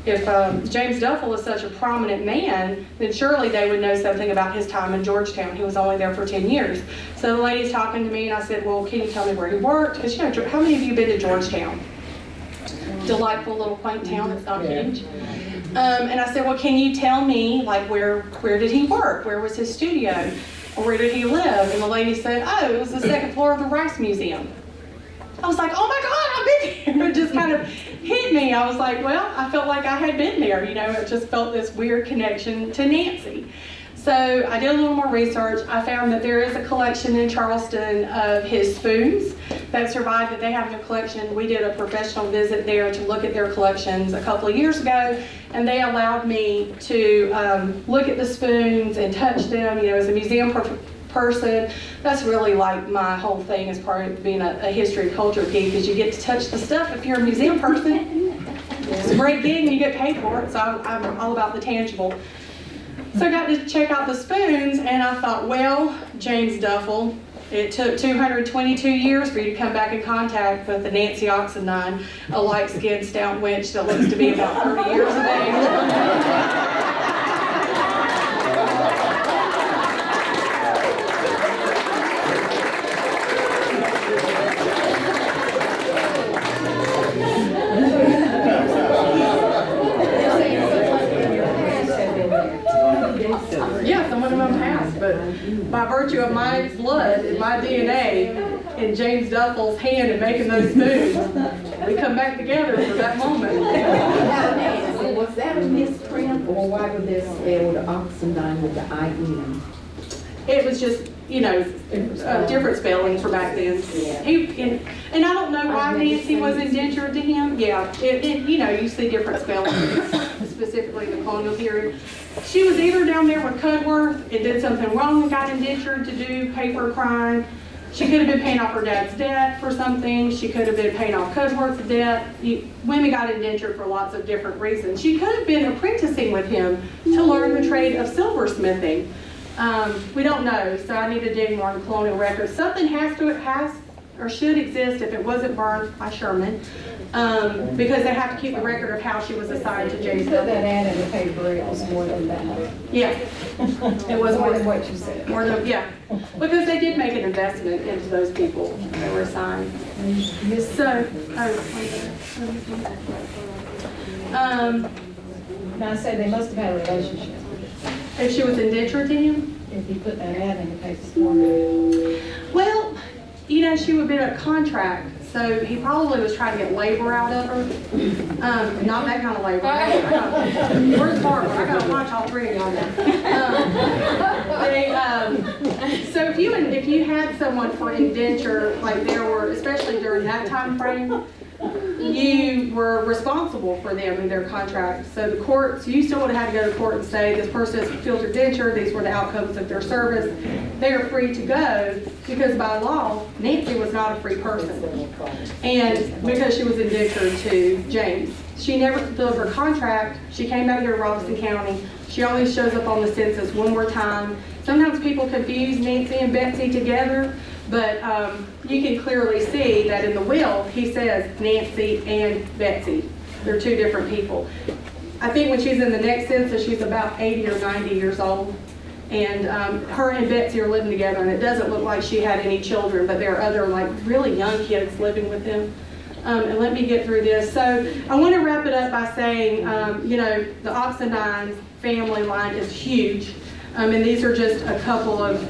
if James Duffel is such a prominent man, then surely they would know something about his time in Georgetown. He was only there for 10 years. So the lady's talking to me, and I said, well, can you tell me where he worked? Because, you know, how many of you have been to Georgetown? Delightful little quaint town. It's not huge. And I said, well, can you tell me, like, where did he work? Where was his studio? Or where did he live? And the lady said, oh, it was the second floor of the Rice Museum. I was like, oh my God, I've been here. It just kind of hit me. I was like, well, I felt like I had been there. You know, it just felt this weird connection to Nancy. So I did a little more research. I found that there is a collection in Charleston of his spoons that survived that they have in their collection. We did a professional visit there to look at their collections a couple of years ago, and they allowed me to look at the spoons and touch them, you know, as a museum person. That's really like my whole thing as part of being a history and culture geek, is you get to touch the stuff if you're a museum person. It's a great gig and you get paid for it, so I'm all about the tangible. So I got to check out the spoons, and I thought, well, James Duffel, it took 222 years for you to come back in contact with the Nancy Oxendine, a light-skinned stout wench that looks to be about 30 years of age. Yeah, some of them have, but by virtue of my blood and my DNA in James Duffel's hand and making those spoons, we come back together for that moment. Was that a misprint, or why would they spell the Oxendine with the I-N? It was just, you know, different spelling for back then. And I don't know why Nancy was indentured to him. Yeah, you know, you see different spellings, specifically in the colonial period. She was either down there with Cudworth and did something wrong and got indentured to pay for a crime. She could have been paying off her dad's debt for something. She could have been paying off Cudworth's debt. Women got indentured for lots of different reasons. She could have been apprenticing with him to learn the trade of silversmithing. We don't know, so I need to dig more on the colonial records. Something has or should exist if it wasn't burned by Sherman, because they have to keep a record of how she was assigned to James. Put that ad in the paper, it was more than that. Yeah, it was More than what you said. more than, yeah, because they did make an investment into those people that were assigned. So, Now I say they must have had a relationship. if she was indentured to him, If you put that ad in the paper for her. well, you know, she would have been a contract, so he probably was trying to get labor out of her. Not that kind of labor. Where's Barbara? I gotta watch all three of y'all now. So if you had someone for indenture, like there were, especially during that time frame, you were responsible for them in their contract. So the courts, you still would have had to go to court and say, this person has fulfilled their indenture, these were the outcomes of their service. They are free to go, because by law, Nancy was not a free person. And because she was indentured to James. She never fulfilled her contract. She came back here to Robeson County. She only shows up on the census one more time. Sometimes people confuse Nancy and Betsy together, but you can clearly see that in the will, he says Nancy and Betsy. They're two different people. I think when she's in the next census, she's about 80 or 90 years old. And her and Betsy are living together, and it doesn't look like she had any children, but there are other like really young kids living with them. And let me get through this. So I want to wrap it up by saying, you know, the Oxendine family line is huge. And these are just a couple of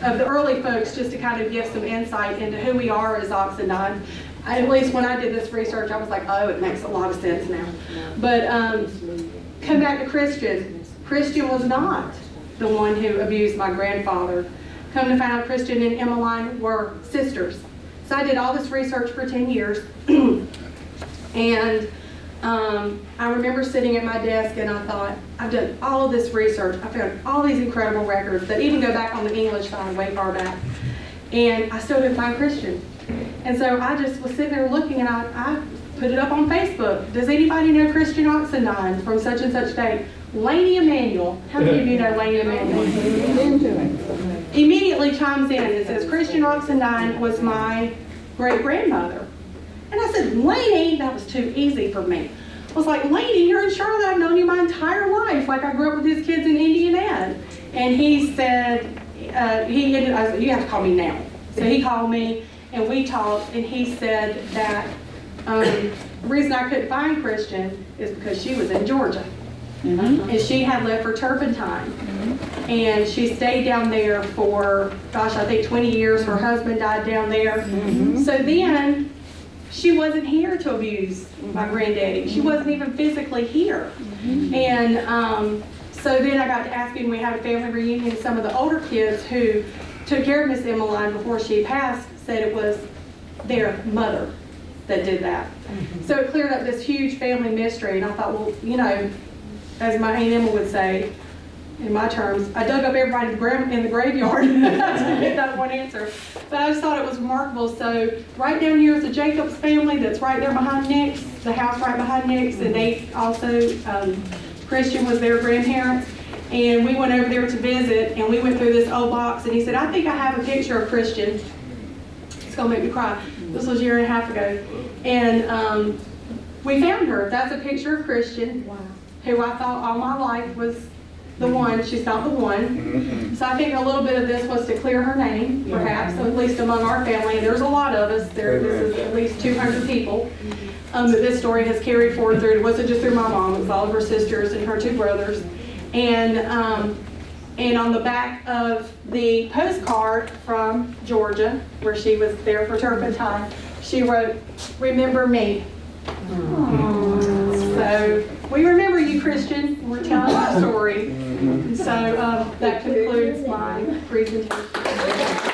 the early folks, just to kind of give some insight into who we are as Oxendine. At least when I did this research, I was like, oh, it makes a lot of sense now. But come back to Christian. Christian was not the one who abused my grandfather. Come to find out, Christian and Emmeline were sisters. So I did all this research for 10 years. And I remember sitting at my desk and I thought, I've done all of this research. I found all these incredible records that even go back on the English side way far back. And I still didn't find Christian. And so I just was sitting there looking and I put it up on Facebook. Does anybody know Christian Oxendine from such and such date? Laney Emanuel. How many of you know Laney Emanuel? Immediately chimes in and says, Christian Oxendine was my great-grandmother. And I said, Laney? That was too easy for me. I was like, Laney, you're in Charlotte. I've known you my entire life. Like I grew up with these kids in Indiana. And he said, I said, you have to call me now. So he called me and we talked and he said that the reason I couldn't find Christian is because she was in Georgia. And she had left for Turpentine. And she stayed down there for, gosh, I think 20 years. Her husband died down there. So then she wasn't here to abuse my granddaddy. She wasn't even physically here. And so then I got to asking, we had a family reunion, some of the older kids who took care of Miss Emmeline before she passed said it was their mother that did that. So it cleared up this huge family mystery, and I thought, well, you know, as my Aunt Emma would say, in my terms, I dug up everybody in the graveyard to get that one answer. But I just thought it was remarkable. So right down here is the Jacobs family that's right there behind Nick's, the house right behind Nick's, and they also, Christian was their grandparents. And we went over there to visit, and we went through this old box, and he said, I think I have a picture of Christian. It's gonna make me cry. This was a year and a half ago. And we found her. That's a picture of Christian, who I thought all my life was the one. She's not the one. So I think a little bit of this was to clear her name, perhaps, at least among our family. And there's a lot of us. This is at least 200 people that this story has carried forward through. It wasn't just through my mom. It was all of her sisters and her 2 brothers. And on the back of the postcard from Georgia, where she was there for Turpentine, she wrote, "Remember me." So we remember you, Christian. We're telling our story. And so that concludes my presentation.